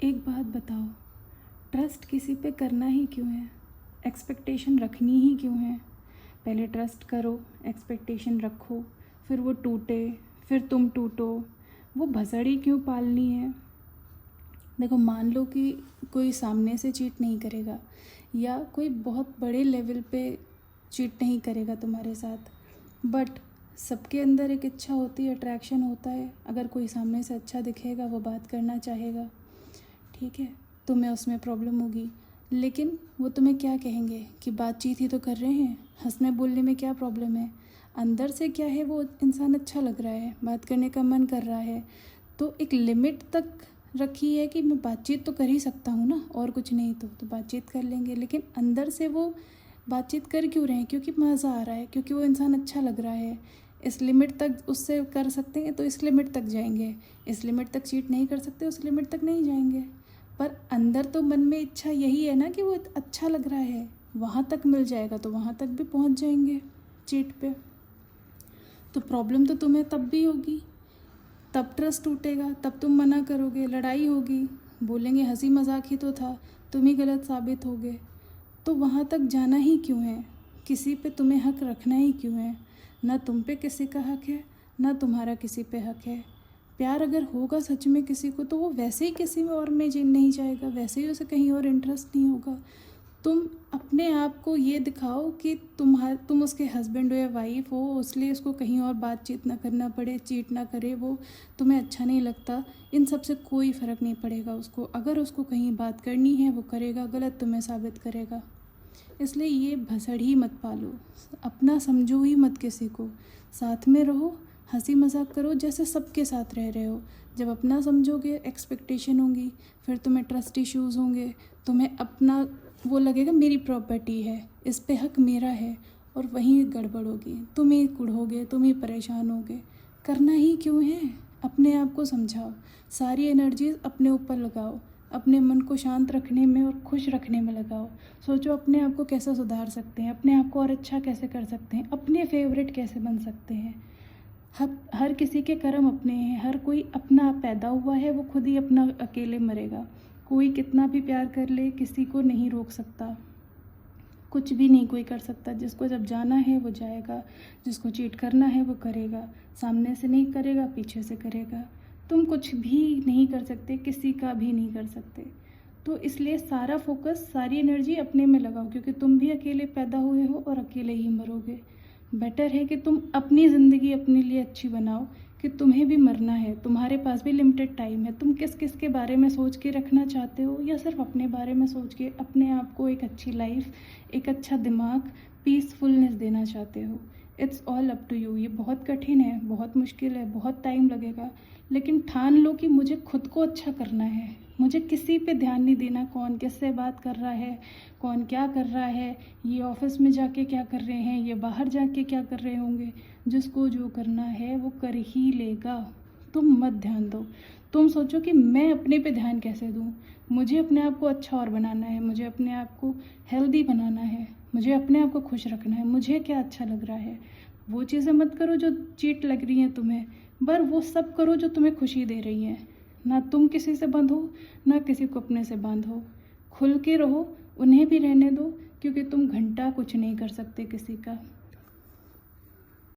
एक बात बताओ, ट्रस्ट किसी पे करना ही क्यों है? एक्सपेक्टेशन रखनी ही क्यों है? पहले ट्रस्ट करो, एक्सपेक्टेशन रखो, फिर वो टूटे, फिर तुम टूटो। वो भसड़ी क्यों पालनी है? देखो, मान लो कि कोई सामने से चीट नहीं करेगा या कोई बहुत बड़े लेवल पे चीट नहीं करेगा तुम्हारे साथ, बट सबके अंदर एक इच्छा होती है, अट्रैक्शन होता है। अगर कोई सामने से अच्छा दिखेगा, वो बात करना चाहेगा, ठीक है, तुम्हें उसमें प्रॉब्लम होगी, लेकिन वो तुम्हें क्या कहेंगे कि बातचीत ही तो कर रहे हैं, हंसने बोलने में क्या प्रॉब्लम है? अंदर से क्या है, वो इंसान अच्छा लग रहा है, बात करने का मन कर रहा है, तो एक लिमिट तक रखी है कि मैं बातचीत तो कर ही सकता हूँ ना, और कुछ नहीं तो बातचीत कर लेंगे। लेकिन अंदर से वो बातचीत कर क्यों रहे हैं? क्योंकि मज़ा आ रहा है, क्योंकि वो इंसान अच्छा लग रहा है। इस लिमिट तक उससे कर सकते हैं तो इस लिमिट तक जाएंगे, इस लिमिट तक चीट नहीं कर सकते, उस लिमिट तक नहीं जाएंगे। पर अंदर तो मन में इच्छा यही है ना कि वो अच्छा लग रहा है, वहाँ तक मिल जाएगा तो वहाँ तक भी पहुँच जाएंगे चीट पे। तो प्रॉब्लम तो तुम्हें तब भी होगी, तब ट्रस्ट टूटेगा, तब तुम मना करोगे, लड़ाई होगी, बोलेंगे हंसी मजाक ही तो था, तुम ही गलत साबित होगे। तो वहाँ तक जाना ही क्यों है? किसी पे तुम्हें हक रखना ही क्यों है? ना तुम पे किसी का हक है, ना तुम्हारा किसी पे हक है। प्यार अगर होगा सच में किसी को, तो वो वैसे ही किसी में और में जीन नहीं जाएगा, वैसे ही उसे कहीं और इंटरेस्ट नहीं होगा। तुम अपने आप को ये दिखाओ कि तुम उसके हस्बैंड हो या वाइफ हो, इसलिए उसको कहीं और बातचीत ना करना पड़े, चीट ना करे, वो तुम्हें अच्छा नहीं लगता। इन सब से कोई फ़र्क नहीं पड़ेगा उसको। अगर उसको कहीं बात करनी है वो करेगा, गलत तुम्हें साबित करेगा। इसलिए ये भसड़ ही मत पालो, अपना समझो ही मत किसी को। साथ में रहो, हंसी मजाक करो जैसे सबके साथ रह रहे हो। जब अपना समझोगे, एक्सपेक्टेशन होंगी, फिर तुम्हें ट्रस्ट इश्यूज़ होंगे, तुम्हें अपना वो लगेगा मेरी प्रॉपर्टी है, इस पे हक मेरा है, और वहीं गड़बड़ होगी, तुम ही कुढ़ोगे, तुम ही परेशान होगे। करना ही क्यों है? अपने आप को समझाओ, सारी एनर्जीज अपने ऊपर लगाओ, अपने मन को शांत रखने में और खुश रखने में लगाओ। सोचो अपने आप को कैसे सुधार सकते हैं, अपने आप को और अच्छा कैसे कर सकते हैं, अपने फेवरेट कैसे बन सकते हैं। हर किसी के कर्म अपने हैं, हर कोई अपना पैदा हुआ है, वो खुद ही अपना अकेले मरेगा। कोई कितना भी प्यार कर ले, किसी को नहीं रोक सकता, कुछ भी नहीं कोई कर सकता। जिसको जब जाना है वो जाएगा, जिसको चीट करना है वो करेगा, सामने से नहीं करेगा, पीछे से करेगा। तुम कुछ भी नहीं कर सकते, किसी का भी नहीं कर सकते। तो इसलिए सारा फोकस, सारी एनर्जी अपने में लगाओ, क्योंकि तुम भी अकेले पैदा हुए हो और अकेले ही मरोगे। बेटर है कि तुम अपनी ज़िंदगी अपने लिए अच्छी बनाओ, कि तुम्हें भी मरना है, तुम्हारे पास भी लिमिटेड टाइम है। तुम किस किस के बारे में सोच के रखना चाहते हो, या सिर्फ अपने बारे में सोच के अपने आप को एक अच्छी लाइफ, एक अच्छा दिमाग, पीसफुलनेस देना चाहते हो? It's all up to you. ये बहुत कठिन है, बहुत मुश्किल है, बहुत टाइम लगेगा, लेकिन ठान लो कि मुझे खुद को अच्छा करना है। मुझे किसी पे ध्यान नहीं देना, कौन किससे बात कर रहा है, कौन क्या कर रहा है, ये ऑफिस में जाके क्या कर रहे हैं, ये बाहर जाके क्या कर रहे होंगे। जिसको जो करना है वो कर ही लेगा। तुम मत ध्यान दो। तुम सोचो कि मैं अपने पे ध्यान कैसे दूँ, मुझे अपने आप को अच्छा और बनाना है, मुझे अपने आप को हेल्दी बनाना है, मुझे अपने आप को खुश रखना है, मुझे क्या अच्छा लग रहा है। वो चीज़ें मत करो जो चीट लग रही हैं तुम्हें, पर वो सब करो जो तुम्हें खुशी दे रही हैं। ना तुम किसी से बंधो, ना किसी को अपने से बांधो। खुल के रहो, उन्हें भी रहने दो, क्योंकि तुम घंटा कुछ नहीं कर सकते किसी का।